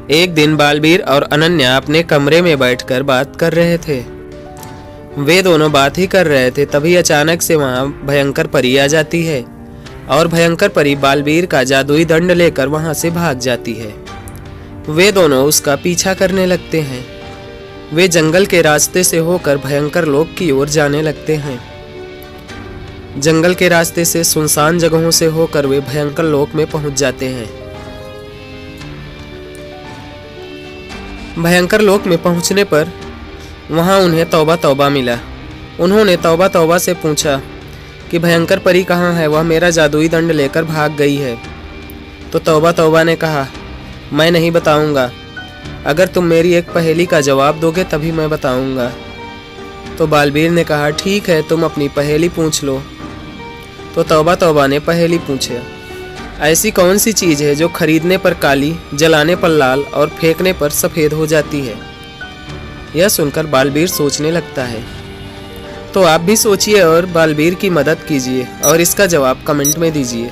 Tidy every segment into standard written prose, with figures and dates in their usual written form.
एक दिन बालवीर और अनन्या अपने कमरे में बैठकर बात कर रहे थे। वे दोनों बात ही कर रहे थे, तभी अचानक से वहां भयंकर परी आ जाती है और भयंकर परी बालवीर का जादुई दंड लेकर वहां से भाग जाती है। वे दोनों उसका पीछा करने लगते हैं। वे जंगल के रास्ते से होकर भयंकर लोक की ओर जाने लगते हैं। जंगल के रास्ते से सुनसान जगहों से होकर वे भयंकर लोक में पहुंच जाते हैं। भयंकर लोक में पहुंचने पर वहां उन्हें तौबा तौबा मिला। उन्होंने तौबा तौबा से पूछा कि भयंकर परी कहाँ है, वह मेरा जादुई दंड लेकर भाग गई है। तो तौबा तौबा ने कहा, मैं नहीं बताऊंगा, अगर तुम मेरी एक पहेली का जवाब दोगे तभी मैं बताऊंगा। तो बालवीर ने कहा, ठीक है, तुम अपनी पहेली पूछ लो। तो तौबा तौबा ने पहेली पूछी, ऐसी कौन सी चीज़ है जो खरीदने पर काली, जलाने पर लाल और फेंकने पर सफ़ेद हो जाती है। यह सुनकर बालवीर सोचने लगता है। तो आप भी सोचिए और बालवीर की मदद कीजिए और इसका जवाब कमेंट में दीजिए।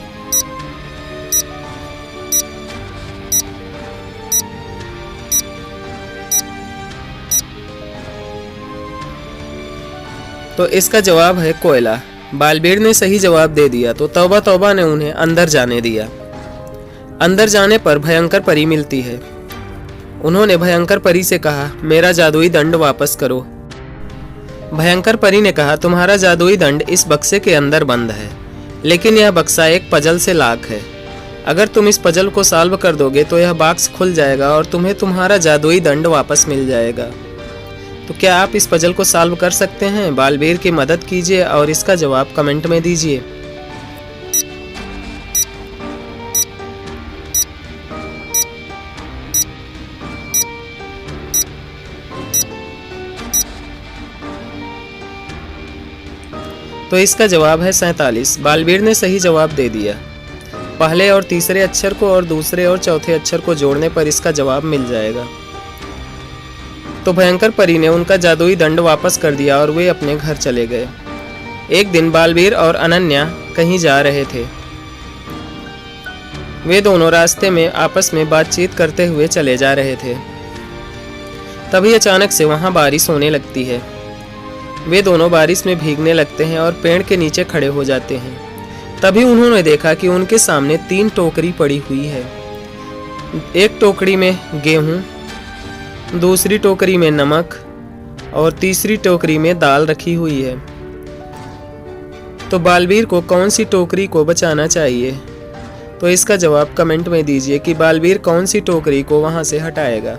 तो इसका जवाब है कोयला। बालवीर ने सही जवाब दे दिया तो तौबा तौबा ने उन्हें अंदर जाने दिया। अंदर जाने पर भयंकर परी मिलती है। उन्होंने भयंकर परी से कहा, मेरा जादुई दंड वापस करो। भयंकर परी ने कहा, तुम्हारा जादुई दंड इस बक्से के अंदर बंद है, लेकिन यह बक्सा एक पजल से लाक है। अगर तुम इस पजल को सॉल्व कर दोगे तो यह बॉक्स खुल जाएगा और तुम्हें तुम्हारा जादुई दंड वापस मिल जाएगा। तो क्या आप इस पजल को सॉल्व कर सकते हैं? बालवीर की मदद कीजिए और इसका जवाब कमेंट में दीजिए। तो इसका जवाब है 47। बालवीर ने सही जवाब दे दिया। पहले और तीसरे अक्षर को और दूसरे और चौथे अक्षर को जोड़ने पर इसका जवाब मिल जाएगा। तो भयंकर परी ने उनका जादुई दंड वापस कर दिया और वे अपने घर चले गए। एक दिन बालवीर और अनन्या कहीं जा रहे थे। वे दोनों रास्ते में आपस में बातचीत करते हुए चले जा रहे थे। तभी अचानक से वहां बारिश होने लगती है। वे दोनों बारिश में भीगने लगते हैं और पेड़ के नीचे खड़े हो जाते हैं। तभी उन्होंने देखा कि उनके सामने 3 टोकरी पड़ी हुई है। एक टोकरी में गेहूं, दूसरी टोकरी में नमक और तीसरी टोकरी में दाल रखी हुई है। तो बालवीर को कौन सी टोकरी को बचाना चाहिए? तो इसका जवाब कमेंट में दीजिए कि बालवीर कौन सी टोकरी को वहां से हटाएगा।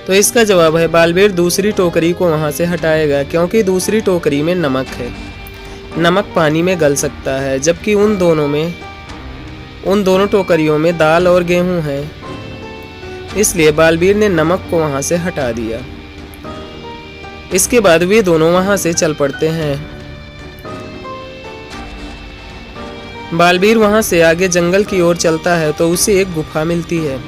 तो इसका जवाब है बालवीर दूसरी टोकरी को वहां से हटाएगा, क्योंकि दूसरी टोकरी में नमक है। नमक पानी में गल सकता है, जबकि उन दोनों टोकरियों में दाल और गेहूं है। इसलिए बालवीर ने नमक को वहां से हटा दिया। इसके बाद वे दोनों वहां से चल पड़ते हैं। बालवीर वहां से आगे जंगल की ओर चलता है तो उसे एक गुफा मिलती है।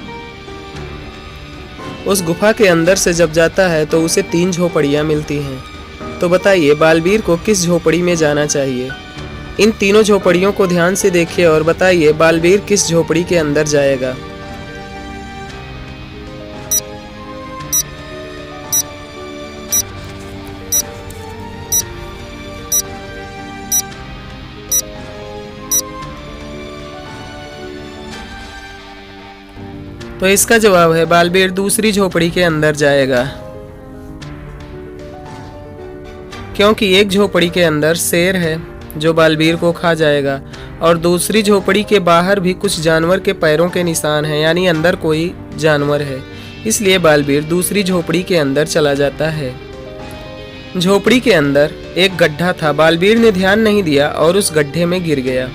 उस गुफा के अंदर से जब जाता है तो उसे 3 झोपड़ियां मिलती हैं। तो बताइए बालवीर को किस झोपड़ी में जाना चाहिए? इन तीनों झोपड़ियों को ध्यान से देखिए और बताइए बालवीर किस झोपड़ी के अंदर जाएगा। तो इसका जवाब है बालवीर दूसरी झोपड़ी के अंदर जाएगा, क्योंकि एक झोपड़ी के अंदर शेर है जो बालवीर को खा जाएगा और दूसरी झोपड़ी के बाहर भी कुछ जानवर के पैरों के निशान हैं, यानी अंदर कोई जानवर है। इसलिए बालवीर दूसरी झोपड़ी के अंदर चला जाता है। झोपड़ी के अंदर एक गड्ढा था। बालवीर ने ध्यान नहीं दिया और उस गड्ढे में गिर गया।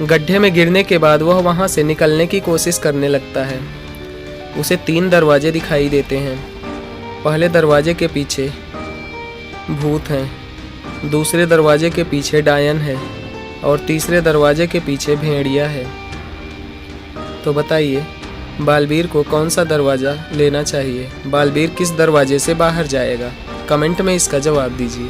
गड्ढे में गिरने के बाद वह वहां से निकलने की कोशिश करने लगता है। उसे 3 दरवाजे दिखाई देते हैं। पहले दरवाजे के पीछे भूत हैं, दूसरे दरवाजे के पीछे डायन है और तीसरे दरवाजे के पीछे भेड़िया है। तो बताइए बालवीर को कौन सा दरवाज़ा लेना चाहिए? बालवीर किस दरवाजे से बाहर जाएगा? कमेंट में इसका जवाब दीजिए।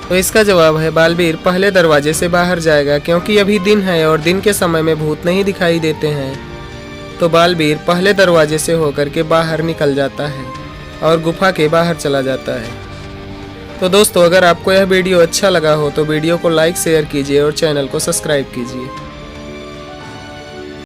तो इसका जवाब है बालवीर पहले दरवाजे से बाहर जाएगा, क्योंकि अभी दिन है और दिन के समय में भूत नहीं दिखाई देते हैं। तो बालवीर पहले दरवाजे से होकर के बाहर निकल जाता है और गुफा के बाहर चला जाता है। तो दोस्तों, अगर आपको यह वीडियो अच्छा लगा हो तो वीडियो को लाइक शेयर कीजिए और चैनल को सब्सक्राइब कीजिए।